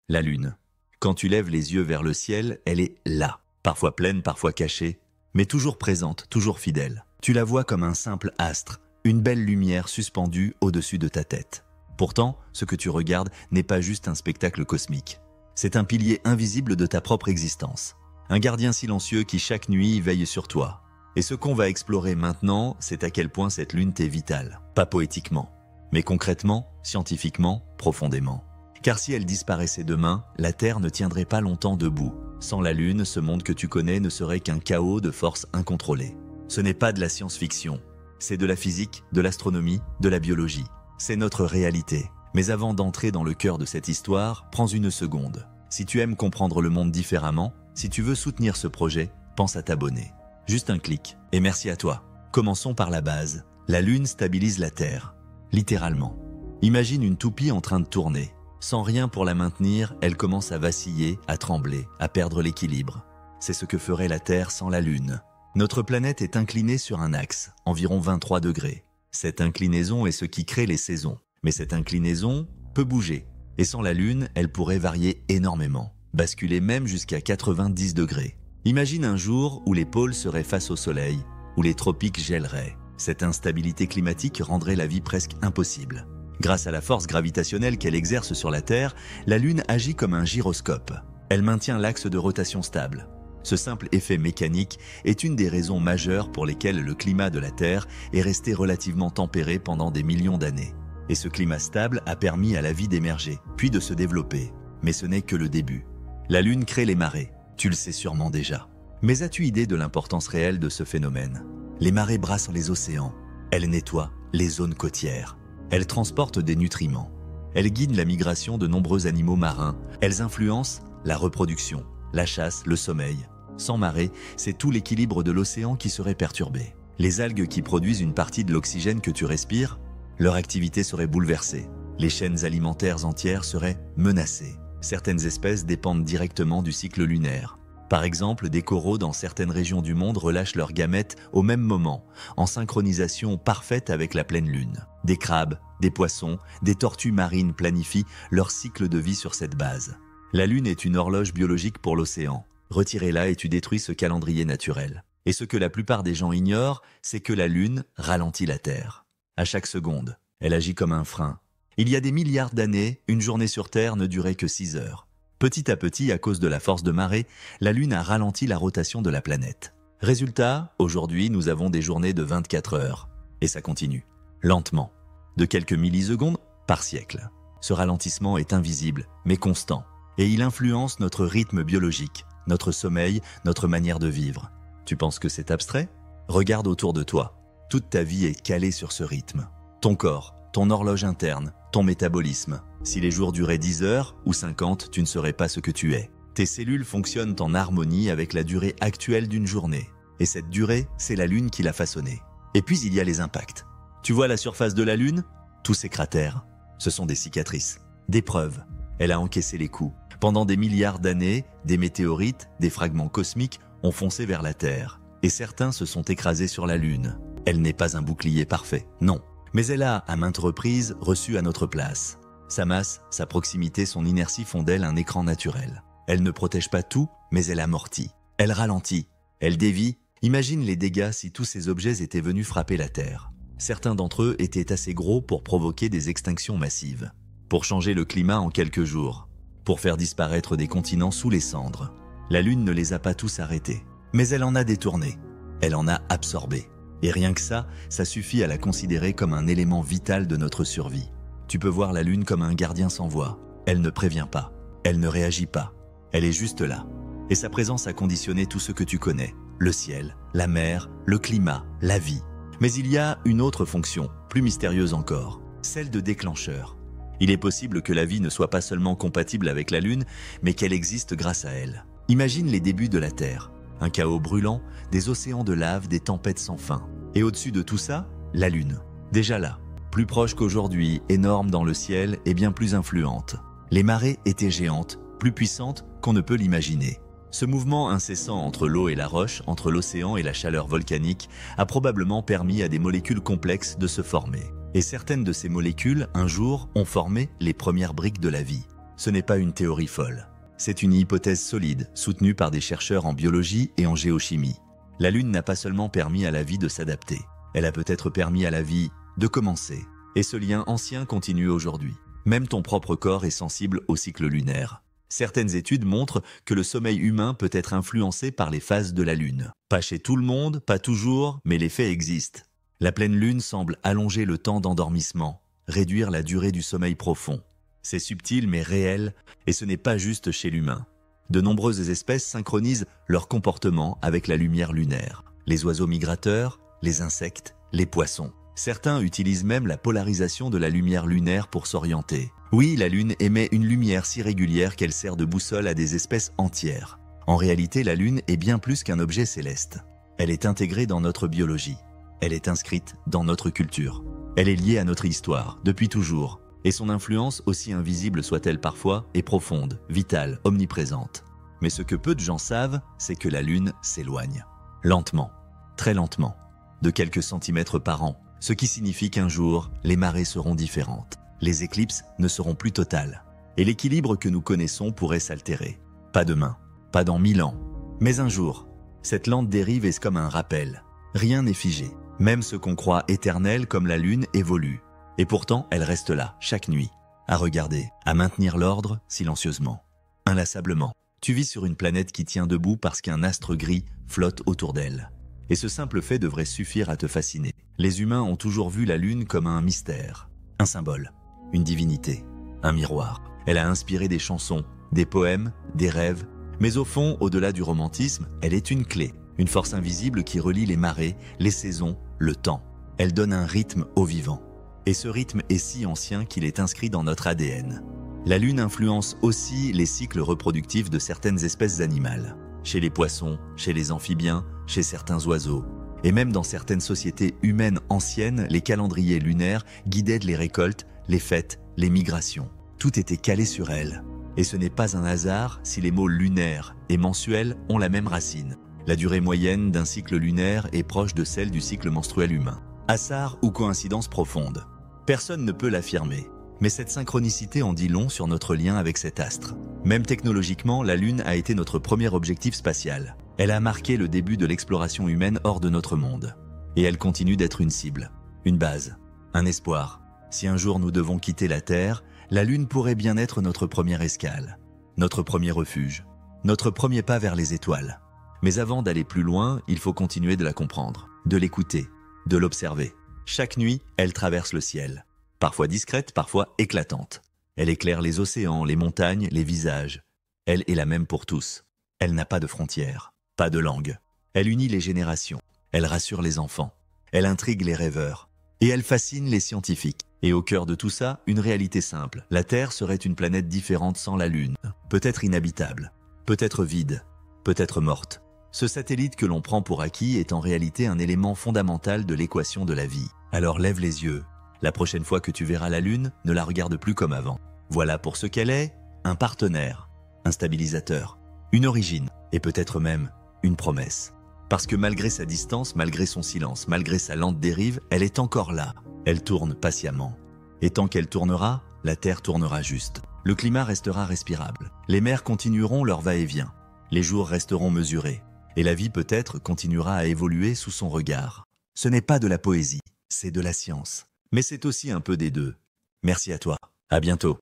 La Lune. Quand tu lèves les yeux vers le ciel, elle est là. Parfois pleine, parfois cachée, mais toujours présente, toujours fidèle. Tu la vois comme un simple astre, une belle lumière suspendue au-dessus de ta tête. Pourtant, ce que tu regardes n'est pas juste un spectacle cosmique. C'est un pilier invisible de ta propre existence. Un gardien silencieux qui chaque nuit veille sur toi. Et ce qu'on va explorer maintenant, c'est à quel point cette lune t'est vitale. Pas poétiquement, mais concrètement, scientifiquement, profondément. Car si elle disparaissait demain, la Terre ne tiendrait pas longtemps debout. Sans la Lune, ce monde que tu connais ne serait qu'un chaos de forces incontrôlées. Ce n'est pas de la science-fiction. C'est de la physique, de l'astronomie, de la biologie. C'est notre réalité. Mais avant d'entrer dans le cœur de cette histoire, prends une seconde. Si tu aimes comprendre le monde différemment, si tu veux soutenir ce projet, pense à t'abonner. Juste un clic, et merci à toi. Commençons par la base. La Lune stabilise la Terre. Littéralement. Imagine une toupie en train de tourner. Sans rien pour la maintenir, elle commence à vaciller, à trembler, à perdre l'équilibre. C'est ce que ferait la Terre sans la Lune. Notre planète est inclinée sur un axe, environ 23 degrés. Cette inclinaison est ce qui crée les saisons. Mais cette inclinaison peut bouger. Et sans la Lune, elle pourrait varier énormément, basculer même jusqu'à 90 degrés. Imagine un jour où les pôles seraient face au soleil, où les tropiques gèleraient. Cette instabilité climatique rendrait la vie presque impossible. Grâce à la force gravitationnelle qu'elle exerce sur la Terre, la Lune agit comme un gyroscope. Elle maintient l'axe de rotation stable. Ce simple effet mécanique est une des raisons majeures pour lesquelles le climat de la Terre est resté relativement tempéré pendant des millions d'années. Et ce climat stable a permis à la vie d'émerger, puis de se développer. Mais ce n'est que le début. La Lune crée les marées. Tu le sais sûrement déjà. Mais as-tu idée de l'importance réelle de ce phénomène? Les marées brassent les océans. Elles nettoient les zones côtières. Elles transportent des nutriments. Elles guident la migration de nombreux animaux marins. Elles influencent la reproduction, la chasse, le sommeil. Sans marée, c'est tout l'équilibre de l'océan qui serait perturbé. Les algues qui produisent une partie de l'oxygène que tu respires, leur activité serait bouleversée. Les chaînes alimentaires entières seraient menacées. Certaines espèces dépendent directement du cycle lunaire. Par exemple, des coraux dans certaines régions du monde relâchent leurs gamètes au même moment, en synchronisation parfaite avec la pleine lune. Des crabes, des poissons, des tortues marines planifient leur cycle de vie sur cette base. La Lune est une horloge biologique pour l'océan. Retirez-la et tu détruis ce calendrier naturel. Et ce que la plupart des gens ignorent, c'est que la Lune ralentit la Terre. À chaque seconde, elle agit comme un frein. Il y a des milliards d'années, une journée sur Terre ne durait que 6 heures. Petit à petit, à cause de la force de marée, la Lune a ralenti la rotation de la planète. Résultat, aujourd'hui, nous avons des journées de 24 heures. Et ça continue, lentement, de quelques millisecondes par siècle. Ce ralentissement est invisible, mais constant. Et il influence notre rythme biologique, notre sommeil, notre manière de vivre. Tu penses que c'est abstrait? Regarde autour de toi. Toute ta vie est calée sur ce rythme. Ton corps, ton horloge interne, ton métabolisme. Si les jours duraient 10 heures ou 50, tu ne serais pas ce que tu es. Tes cellules fonctionnent en harmonie avec la durée actuelle d'une journée. Et cette durée, c'est la Lune qui l'a façonnée. Et puis il y a les impacts. Tu vois la surface de la Lune? Tous ces cratères, ce sont des cicatrices, des preuves. Elle a encaissé les coups. Pendant des milliards d'années, des météorites, des fragments cosmiques ont foncé vers la Terre. Et certains se sont écrasés sur la Lune. Elle n'est pas un bouclier parfait, non. Mais elle a, à maintes reprises, reçu à notre place. Sa masse, sa proximité, son inertie font d'elle un écran naturel. Elle ne protège pas tout, mais elle amortit. Elle ralentit. Elle dévie. Imagine les dégâts si tous ces objets étaient venus frapper la Terre. Certains d'entre eux étaient assez gros pour provoquer des extinctions massives. Pour changer le climat en quelques jours. Pour faire disparaître des continents sous les cendres. La Lune ne les a pas tous arrêtés. Mais elle en a détourné. Elle en a absorbé. Et rien que ça suffit à la considérer comme un élément vital de notre survie. Tu peux voir la Lune comme un gardien sans voix. Elle ne prévient pas. Elle ne réagit pas. Elle est juste là. Et sa présence a conditionné tout ce que tu connais. Le ciel, la mer, le climat, la vie. Mais il y a une autre fonction, plus mystérieuse encore. Celle de déclencheur. Il est possible que la vie ne soit pas seulement compatible avec la Lune, mais qu'elle existe grâce à elle. Imagine les débuts de la Terre. Un chaos brûlant, des océans de lave, des tempêtes sans fin. Et au-dessus de tout ça, la Lune. Déjà là, plus proche qu'aujourd'hui, énorme dans le ciel et bien plus influente. Les marées étaient géantes, plus puissantes qu'on ne peut l'imaginer. Ce mouvement incessant entre l'eau et la roche, entre l'océan et la chaleur volcanique, a probablement permis à des molécules complexes de se former. Et certaines de ces molécules, un jour, ont formé les premières briques de la vie. Ce n'est pas une théorie folle. C'est une hypothèse solide, soutenue par des chercheurs en biologie et en géochimie. La Lune n'a pas seulement permis à la vie de s'adapter, elle a peut-être permis à la vie de commencer. Et ce lien ancien continue aujourd'hui. Même ton propre corps est sensible au cycle lunaire. Certaines études montrent que le sommeil humain peut être influencé par les phases de la Lune. Pas chez tout le monde, pas toujours, mais les faits existent. La pleine Lune semble allonger le temps d'endormissement, réduire la durée du sommeil profond. C'est subtil mais réel, et ce n'est pas juste chez l'humain. De nombreuses espèces synchronisent leur comportement avec la lumière lunaire. Les oiseaux migrateurs, les insectes, les poissons. Certains utilisent même la polarisation de la lumière lunaire pour s'orienter. Oui, la Lune émet une lumière si régulière qu'elle sert de boussole à des espèces entières. En réalité, la Lune est bien plus qu'un objet céleste. Elle est intégrée dans notre biologie. Elle est inscrite dans notre culture. Elle est liée à notre histoire, depuis toujours. Et son influence, aussi invisible soit-elle parfois, est profonde, vitale, omniprésente. Mais ce que peu de gens savent, c'est que la Lune s'éloigne. Lentement, très lentement, de quelques centimètres par an. Ce qui signifie qu'un jour, les marées seront différentes. Les éclipses ne seront plus totales. Et l'équilibre que nous connaissons pourrait s'altérer. Pas demain, pas dans 1000 ans. Mais un jour, cette lente dérive est comme un rappel. Rien n'est figé. Même ce qu'on croit éternel comme la Lune évolue. Et pourtant, elle reste là, chaque nuit, à regarder, à maintenir l'ordre silencieusement, inlassablement. Tu vis sur une planète qui tient debout parce qu'un astre gris flotte autour d'elle. Et ce simple fait devrait suffire à te fasciner. Les humains ont toujours vu la Lune comme un mystère, un symbole, une divinité, un miroir. Elle a inspiré des chansons, des poèmes, des rêves. Mais au fond, au-delà du romantisme, elle est une clé, une force invisible qui relie les marées, les saisons, le temps. Elle donne un rythme au vivant. Et ce rythme est si ancien qu'il est inscrit dans notre ADN. La Lune influence aussi les cycles reproductifs de certaines espèces animales. Chez les poissons, chez les amphibiens, chez certains oiseaux. Et même dans certaines sociétés humaines anciennes, les calendriers lunaires guidaient les récoltes, les fêtes, les migrations. Tout était calé sur elle. Et ce n'est pas un hasard si les mots lunaire et mensuel ont la même racine. La durée moyenne d'un cycle lunaire est proche de celle du cycle menstruel humain. Hasard ou coïncidence profonde? Personne ne peut l'affirmer. Mais cette synchronicité en dit long sur notre lien avec cet astre. Même technologiquement, la Lune a été notre premier objectif spatial. Elle a marqué le début de l'exploration humaine hors de notre monde. Et elle continue d'être une cible, une base, un espoir. Si un jour nous devons quitter la Terre, la Lune pourrait bien être notre première escale, notre premier refuge, notre premier pas vers les étoiles. Mais avant d'aller plus loin, il faut continuer de la comprendre, de l'écouter, de l'observer. Chaque nuit, elle traverse le ciel. Parfois discrète, parfois éclatante. Elle éclaire les océans, les montagnes, les visages. Elle est la même pour tous. Elle n'a pas de frontières, pas de langue. Elle unit les générations. Elle rassure les enfants. Elle intrigue les rêveurs. Et elle fascine les scientifiques. Et au cœur de tout ça, une réalité simple. La Terre serait une planète différente sans la Lune. Peut-être inhabitable, peut-être vide, peut-être morte. Ce satellite que l'on prend pour acquis est en réalité un élément fondamental de l'équation de la vie. Alors lève les yeux. La prochaine fois que tu verras la Lune, ne la regarde plus comme avant. Voilà pour ce qu'elle est, un partenaire, un stabilisateur, une origine, et peut-être même une promesse. Parce que malgré sa distance, malgré son silence, malgré sa lente dérive, elle est encore là. Elle tourne patiemment. Et tant qu'elle tournera, la Terre tournera juste. Le climat restera respirable. Les mers continueront leur va-et-vient. Les jours resteront mesurés. Et la vie peut-être continuera à évoluer sous son regard. Ce n'est pas de la poésie, c'est de la science. Mais c'est aussi un peu des deux. Merci à toi. À bientôt.